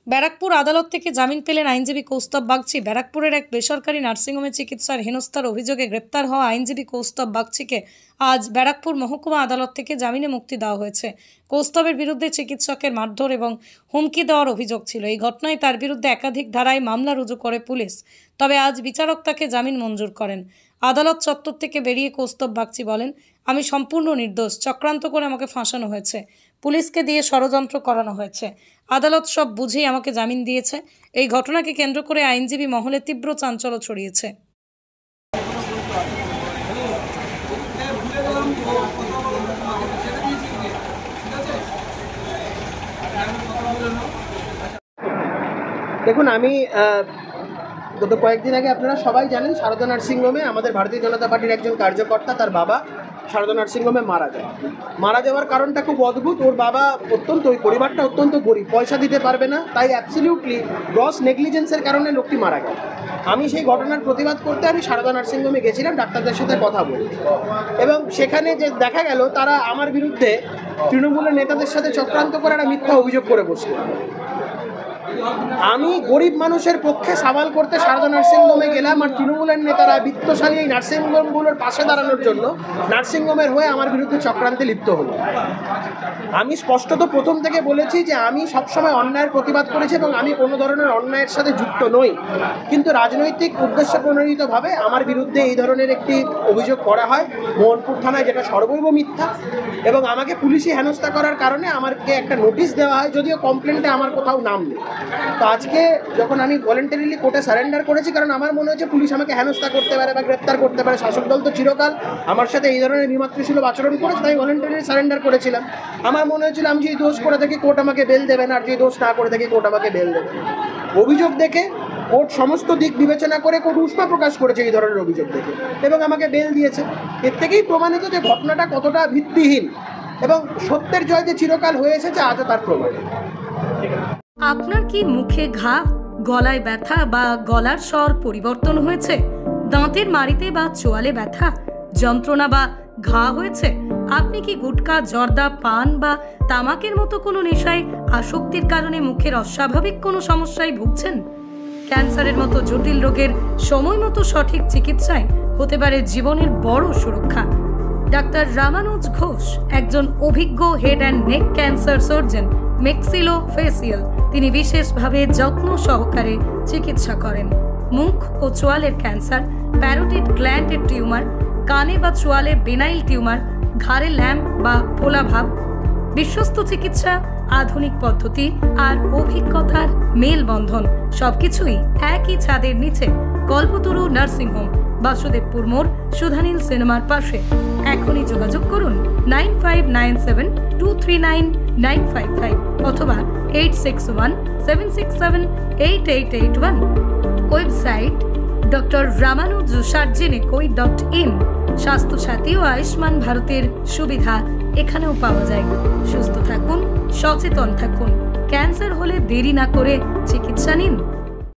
ব্যারাকপুর আদালত থেকে জামিন পেলেন আইনজীবী কৌস্তব বাগচি। ব্যারাকপুরের এক বেসরকারি নার্সিংহোমে চিকিৎসার হেনস্থার অভিযোগে গ্রেপ্তার হওয়া আইনজীবী কৌস্তব বাগচিকে আজ ব্যারাকপুর মহকুমা আদালত থেকে জামিনে মুক্তি দেওয়া হয়েছে। কৌস্তবের বিরুদ্ধে চিকিৎসকের মারধর এবং হুমকি দেওয়ার অভিযোগ ছিল। এই ঘটনায় তার বিরুদ্ধে একাধিক ধারায় মামলা রুজু করে পুলিশ। তবে আজ বিচারক তাকে জামিন মঞ্জুর করেন। আদালত চত্বর থেকে বেরিয়ে কৌস্তব বাগচি বলেন, আমি সম্পূর্ণ নির্দোষ। চক্রান্ত করে আমাকে ফাঁসানো হয়েছে, পুলিশকে দিয়ে ষড়যন্ত্র করানো হয়েছে। আদালত সব বুঝেই আমাকে জামিন দিয়েছে। এই ঘটনাকে কেন্দ্র করে আইনজীবী মহলে তীব্র চাঞ্চল্য ছড়িয়েছে। দেখুন, আমি গত কয়েকদিন আগে আপনারা সবাই জানেন সারদা নার্সিংহোমে আমাদের ভারতীয় জনতা পার্টির একজন কার্যকর্তা, তার বাবা সারদা নার্সিংহোমে মারা যায়। মারা যাওয়ার কারণটা খুব অদ্ভুত। ওর বাবা ওই পরিবারটা অত্যন্ত গরিব, পয়সা দিতে পারবে না, তাই অ্যাবসলিউটলি গ্রস নেগলিজেন্সের কারণে লোকটি মারা গেল। আমি সেই ঘটনার প্রতিবাদ করতে আমি সারদা নার্সিংহোমে গেছিলাম ডাক্তারদের সাথে কথা বলি, এবং সেখানে যে দেখা গেল তারা আমার বিরুদ্ধে তৃণমূলের নেতাদের সাথে চক্রান্ত করে একটা মিথ্যা অভিযোগ করে বসল। আমি গরিব মানুষের পক্ষে সওয়াল করতে সারদা নার্সিংহোমে গেলাম, আর তৃণমূলের নেতারা বিত্তশালী এই নার্সিংহোমগুলোর পাশে দাঁড়ানোর জন্য নার্সিংহোমের হয়ে আমার বিরুদ্ধে চক্রান্তে লিপ্ত হলো। আমি স্পষ্টত প্রথম থেকে বলেছি যে আমি সবসময় অন্যায়ের প্রতিবাদ করেছি এবং আমি কোনো ধরনের অন্যায়ের সাথে যুক্ত নই, কিন্তু রাজনৈতিক উদ্দেশ্য প্রণোদিতভাবে আমার বিরুদ্ধে এই ধরনের একটি অভিযোগ করা হয় মোহনপুর থানায়, যেটা সর্বৈব মিথ্যা, এবং আমাকে পুলিশি হেনস্থা করার কারণে আমাকে একটা নোটিশ দেওয়া হয়, যদিও কমপ্লেন্টে আমার কোথাও নাম নেই। তো আজকে যখন আমি ভলেন্টারিলি কোর্টে সারেন্ডার করেছি, কারণ আমার মনে হচ্ছে পুলিশ আমাকে হেনস্থা করতে পারে বা গ্রেপ্তার করতে পারে, শাসক দল তো চিরকাল আমার সাথে এই ধরনের বিমাতৃসুলভ আচরণ করেছে, তাই ভলেন্টারিলি সারেন্ডার করেছিলাম। আমার মনে হয়েছিল আমি যদি দোষ করে থাকি কোর্ট আমাকে বেল দেবে না, আর যদি দোষ না করে থাকি কোর্ট আমাকে বেল দেবে। অভিযোগ দেখে কোর্ট সমস্ত দিক বিবেচনা করে কোর্ট উষ্মা প্রকাশ করেছে এই ধরনের অভিযোগ দেখে, এবং আমাকে বেল দিয়েছে। এর থেকেই প্রমাণিত যে ঘটনাটা কতটা ভিত্তিহীন, এবং সত্যের জয় যে চিরকাল হয়ে এসেছে আজও তার প্রমাণ। আপনার কি মুখে ঘা, গলায় ব্যথা বা গলার স্বর পরিবর্তন হয়েছে? দাঁতের মাড়িতে বা চোয়ালে ব্যথা, যন্ত্রণা বা ঘা হয়েছে? আপনি কি গুটখা, জর্দা, পান বা তামাকের মতো কোনো নেশায় আসক্তির কারণে মুখের অস্বাভাবিক কোনো সমস্যায় ভুগছেন? ক্যান্সারের মতো জটিল রোগের সময় মতো সঠিক চিকিৎসায় হতে পারে জীবনের বড় সুরক্ষা। ডাক্তার রামানুজ ঘোষ একজন অভিজ্ঞ head and neck cancer surgeon, maxillofacial. তিনি বিশেষভাবে যত্ন সহকারে চিকিৎসা করেন মুখ ও চোয়ালের ক্যান্সার, প্যারোটিড গ্ল্যান্ডের টিউমার, কানে বা চোয়ালে বেনাইল টিউমার, ঘাড়ে ল্যাম্প বা ফোলাভাব। বিশ্বস্ত চিকিৎসা, আধুনিক পদ্ধতি আর অভিজ্ঞতার মেলবন্ধন সবকিছুই একই ছাদের নিচে। কল্পতরু নার্সিংহোম, বাসুদেবপুর মোড়, সুধানীল সিনেমার পাশে। এখনই যোগাযোগ করুন 9597239955 অথবা 8617678881। Website drramanujasurgery.in। স্বাস্থ্যসাথী ও আয়ুষ্মান ভারতের সুবিধা এখানেও পাওয়া যায়। সুস্থ থাকুন, সচেতন থাকুন। ক্যান্সার হলে দেরি না করে চিকিৎসা নিন।